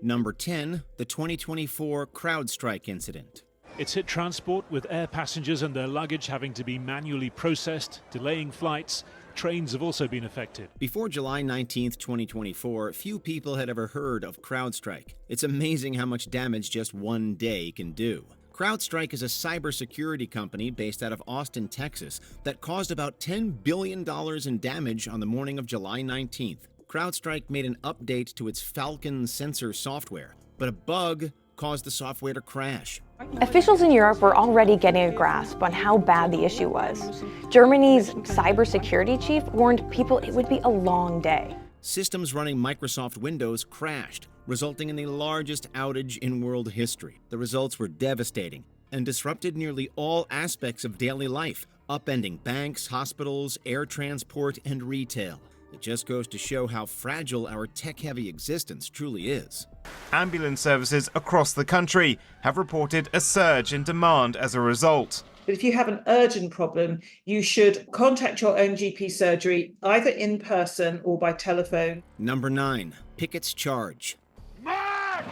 Number 10, the 2024 CrowdStrike Incident. It's hit transport, with air passengers and their luggage having to be manually processed, delaying flights. Trains have also been affected. Before July 19, 2024, few people had ever heard of CrowdStrike. It's amazing how much damage just one day can do. CrowdStrike is a cybersecurity company based out of Austin, Texas, that caused about $10 billion in damage on the morning of July 19th. CrowdStrike made an update to its Falcon sensor software, but a bug caused the software to crash. Officials in Europe were already getting a grasp on how bad the issue was. Germany's cybersecurity chief warned people it would be a long day. Systems running Microsoft Windows crashed, resulting in the largest outage in world history. The results were devastating and disrupted nearly all aspects of daily life, upending banks, hospitals, air transport, and retail. It just goes to show how fragile our tech-heavy existence truly is. Ambulance services across the country have reported a surge in demand as a result. But if you have an urgent problem, you should contact your own GP surgery, either in person or by telephone. Number 9, Pickets Charge. March!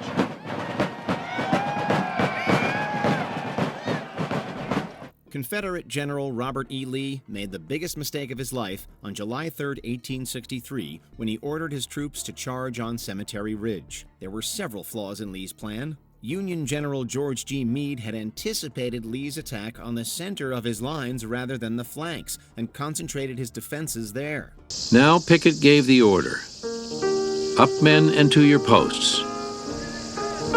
Confederate General Robert E. Lee made the biggest mistake of his life on July 3, 1863, when he ordered his troops to charge on Cemetery Ridge. There were several flaws in Lee's plan. Union General George G. Meade had anticipated Lee's attack on the center of his lines rather than the flanks, and concentrated his defenses there. Now Pickett gave the order. Up, men, and to your posts.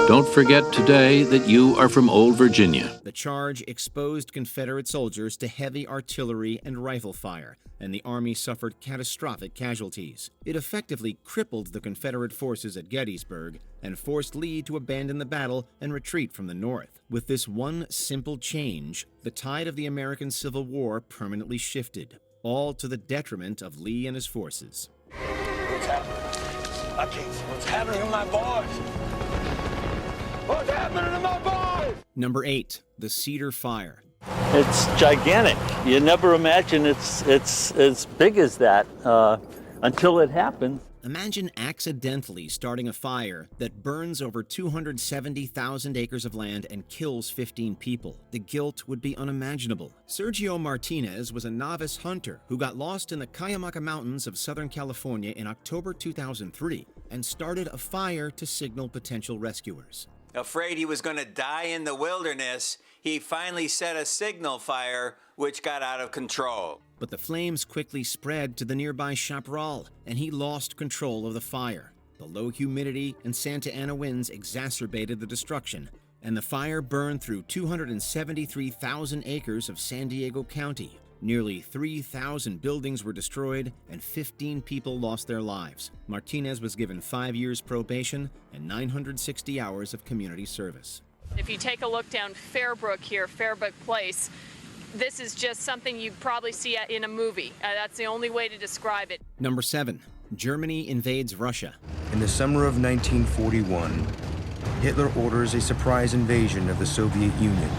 Don't forget today that you are from Old Virginia. The charge exposed Confederate soldiers to heavy artillery and rifle fire, and the Army suffered catastrophic casualties. It effectively crippled the Confederate forces at Gettysburg and forced Lee to abandon the battle and retreat from the North. With this one simple change, the tide of the American Civil War permanently shifted, all to the detriment of Lee and his forces. What's happening? I can't see what's happening to my boys. What's happening to my boys? Number 8, the Cedar Fire. It's gigantic. You never imagine it's as big as that until it happens. Imagine accidentally starting a fire that burns over 270,000 acres of land and kills 15 people. The guilt would be unimaginable. Sergio Martinez was a novice hunter who got lost in the Cuyamaca Mountains of Southern California in October 2003 and started a fire to signal potential rescuers. Afraid he was going to die in the wilderness, he finally set a signal fire, which got out of control. But the flames quickly spread to the nearby chaparral, and he lost control of the fire. The low humidity and Santa Ana winds exacerbated the destruction, and the fire burned through 273,000 acres of San Diego County. Nearly 3,000 buildings were destroyed, and 15 people lost their lives. Martinez was given 5 years probation and 960 hours of community service. If you take a look down Fairbrook here, Fairbrook Place, this is just something you'd probably see in a movie. That's the only way to describe it. Number 7, Germany invades Russia. In the summer of 1941, Hitler orders a surprise invasion of the Soviet Union,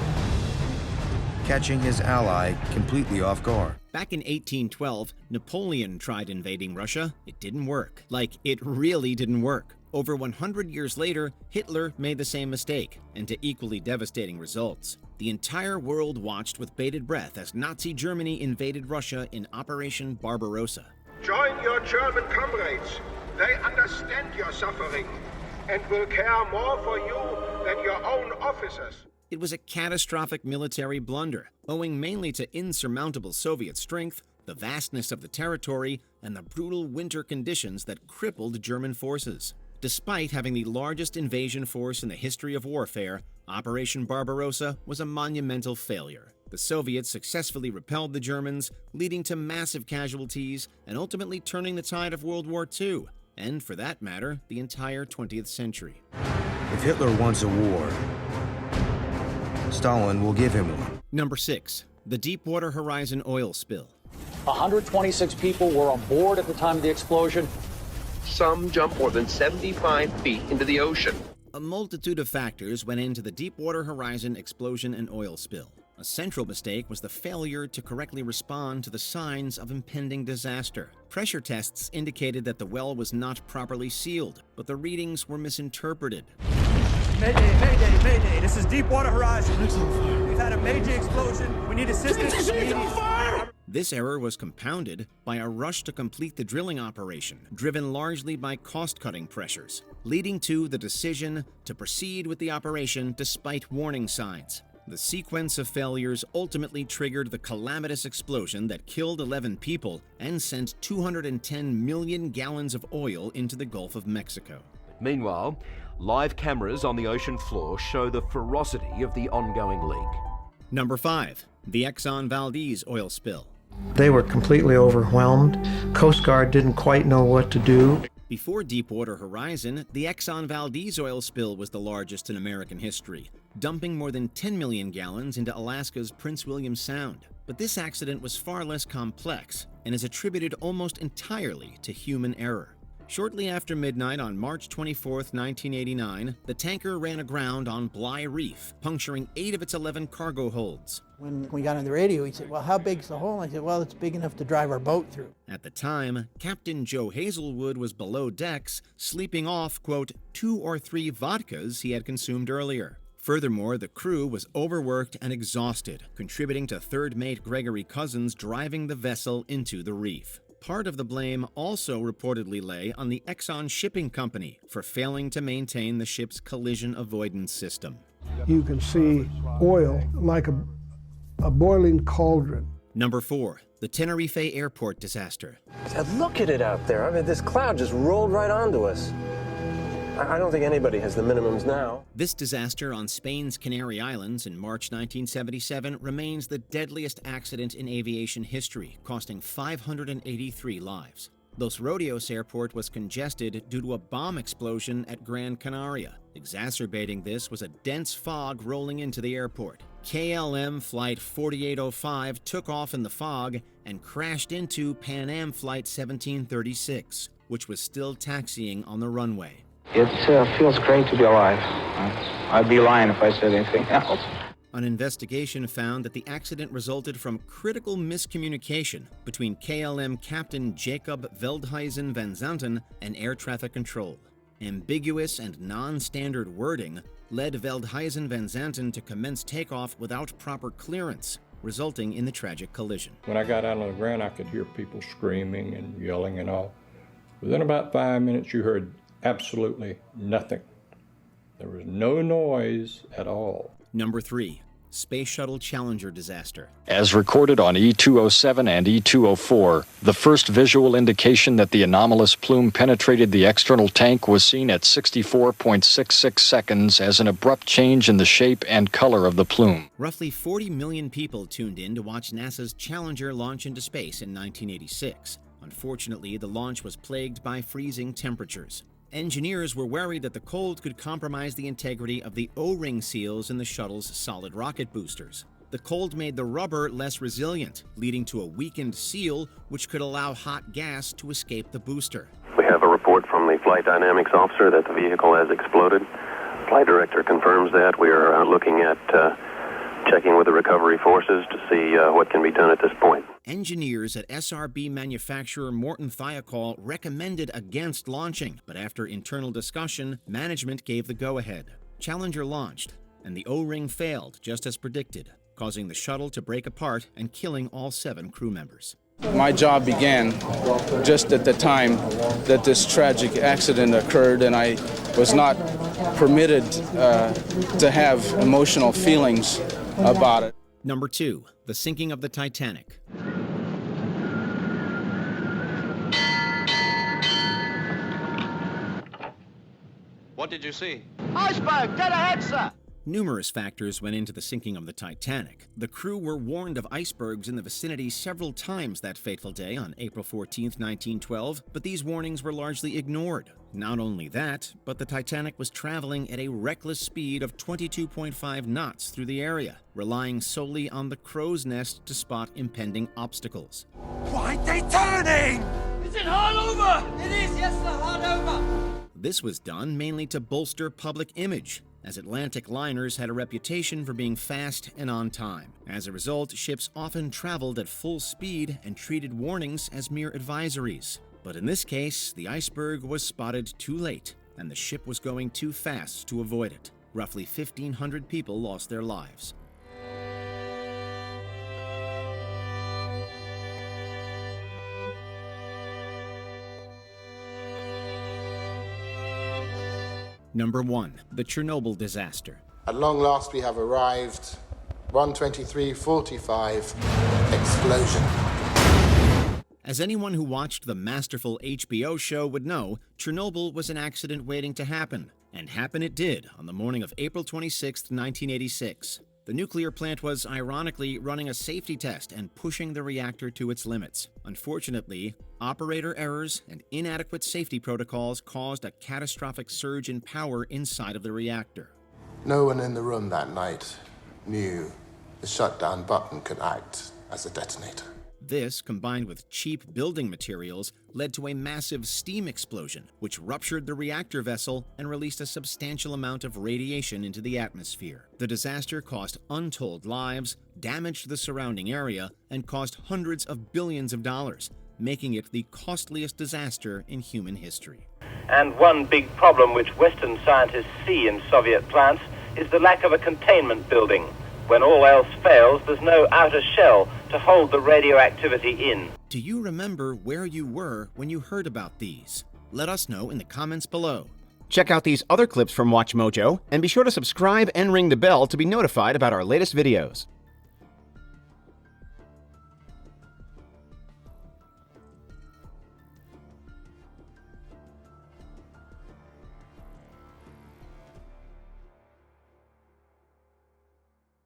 catching his ally completely off guard. Back in 1812, Napoleon tried invading Russia. It didn't work. Like, it really didn't work. Over 100 years later, Hitler made the same mistake, and to equally devastating results. The entire world watched with bated breath as Nazi Germany invaded Russia in Operation Barbarossa. Join your German comrades. They understand your suffering and will care more for you than your own officers. It was a catastrophic military blunder, owing mainly to insurmountable Soviet strength, the vastness of the territory, and the brutal winter conditions that crippled German forces. Despite having the largest invasion force in the history of warfare, Operation Barbarossa was a monumental failure. The Soviets successfully repelled the Germans, leading to massive casualties and ultimately turning the tide of World War II, and for that matter, the entire 20th century. If Hitler wants a war, Stalin will give him one. Number 6, the Deepwater Horizon oil spill. 126 people were on board at the time of the explosion. Some jumped more than 75 feet into the ocean. A multitude of factors went into the Deepwater Horizon explosion and oil spill. A central mistake was the failure to correctly respond to the signs of impending disaster. Pressure tests indicated that the well was not properly sealed, but the readings were misinterpreted. Mayday, mayday, mayday. This is Deepwater Horizon. We've had a major explosion. We need assistance. This error was compounded by a rush to complete the drilling operation, driven largely by cost-cutting pressures, leading to the decision to proceed with the operation despite warning signs. The sequence of failures ultimately triggered the calamitous explosion that killed 11 people and sent 210 million gallons of oil into the Gulf of Mexico. Meanwhile, live cameras on the ocean floor show the ferocity of the ongoing leak. Number 5. The Exxon Valdes oil spill. They were completely overwhelmed. Coast Guard didn't quite know what to do. Before Deepwater Horizon, the Exxon Valdes oil spill was the largest in American history, dumping more than 10 million gallons into Alaska's Prince William Sound. But this accident was far less complex and is attributed almost entirely to human error. Shortly after midnight on March 24, 1989, the tanker ran aground on Bligh Reef, puncturing 8 of its 11 cargo holds. When we got on the radio, he said, well, how big's the hole? I said, well, it's big enough to drive our boat through. At the time, Captain Joe Hazelwood was below decks, sleeping off, quote, 2 or 3 vodkas he had consumed earlier. Furthermore, the crew was overworked and exhausted, contributing to third mate Gregory Cousins driving the vessel into the reef. Part of the blame also reportedly lay on the Exxon Shipping Company for failing to maintain the ship's collision avoidance system. You can see oil like a boiling cauldron. Number 4. The Tenerife airport disaster. Look at it out there. I mean, this cloud just rolled right onto us. I don't think anybody has the minimums now. This disaster on Spain's Canary Islands in March 1977 remains the deadliest accident in aviation history, costing 583 lives. Los Rodeos Airport was congested due to a bomb explosion at Gran Canaria. Exacerbating this was a dense fog rolling into the airport. KLM Flight 4805 took off in the fog and crashed into Pan Am Flight 1736, which was still taxiing on the runway. It feels great to be alive. I'd be lying if I said anything else. An investigation found that the accident resulted from critical miscommunication between KLM Captain Jacob Veldhuizen van Zanten and air traffic control. Ambiguous and non-standard wording led Veldhuizen van Zanten to commence takeoff without proper clearance, resulting in the tragic collision. When I got out on the ground, I could hear people screaming and yelling and all. Within about 5 minutes, you heard absolutely nothing. There was no noise at all. Number 3. Space Shuttle Challenger disaster. As recorded on E-207 and E-204, the first visual indication that the anomalous plume penetrated the external tank was seen at 64.66 seconds as an abrupt change in the shape and color of the plume. Roughly 40 million people tuned in to watch NASA's Challenger launch into space in 1986. Unfortunately, the launch was plagued by freezing temperatures. Engineers were worried that the cold could compromise the integrity of the O-ring seals in the shuttle's solid rocket boosters. The cold made the rubber less resilient, leading to a weakened seal which could allow hot gas to escape the booster. We have a report from the flight dynamics officer that the vehicle has exploded. Flight director confirms that. We are looking at checking with the recovery forces to see what can be done at this point. Engineers at SRB manufacturer Morton Thiokol recommended against launching, but after internal discussion, management gave the go-ahead. Challenger launched, and the O-ring failed just as predicted, causing the shuttle to break apart and killing all 7 crew members. My job began just at the time that this tragic accident occurred, and I was not permitted to have emotional feelings about it. Number 2. The sinking of the Titanic. What did you see? Iceberg, dead ahead, sir! Numerous factors went into the sinking of the Titanic. The crew were warned of icebergs in the vicinity several times that fateful day on April 14, 1912, but these warnings were largely ignored. Not only that, but the Titanic was traveling at a reckless speed of 22.5 knots through the area, relying solely on the crow's nest to spot impending obstacles. Why are they turning? Is it hard over? It is, yes, sir, hard over. This was done mainly to bolster public image. as Atlantic liners had a reputation for being fast and on time. As a result, ships often traveled at full speed and treated warnings as mere advisories. But in this case, the iceberg was spotted too late, and the ship was going too fast to avoid it. Roughly 1,500 people lost their lives. Number 1. The Chernobyl Disaster. At long last we have arrived. 1:23:45. Explosion. As anyone who watched the masterful HBO show would know, Chernobyl was an accident waiting to happen. And happen it did on the morning of April 26, 1986. The nuclear plant was ironically running a safety test and pushing the reactor to its limits. Unfortunately, operator errors and inadequate safety protocols caused a catastrophic surge in power inside of the reactor. No one in the room that night knew the shutdown button could act as a detonator. This, combined with cheap building materials, led to a massive steam explosion, which ruptured the reactor vessel and released a substantial amount of radiation into the atmosphere. The disaster cost untold lives, damaged the surrounding area, and cost hundreds of billions of dollars, making it the costliest disaster in human history. And one big problem which Western scientists see in Soviet plants is the lack of a containment building. When all else fails, there's no outer shell to hold the radioactivity in. Do you remember where you were when you heard about these? Let us know in the comments below. Check out these other clips from WatchMojo, and be sure to subscribe and ring the bell to be notified about our latest videos.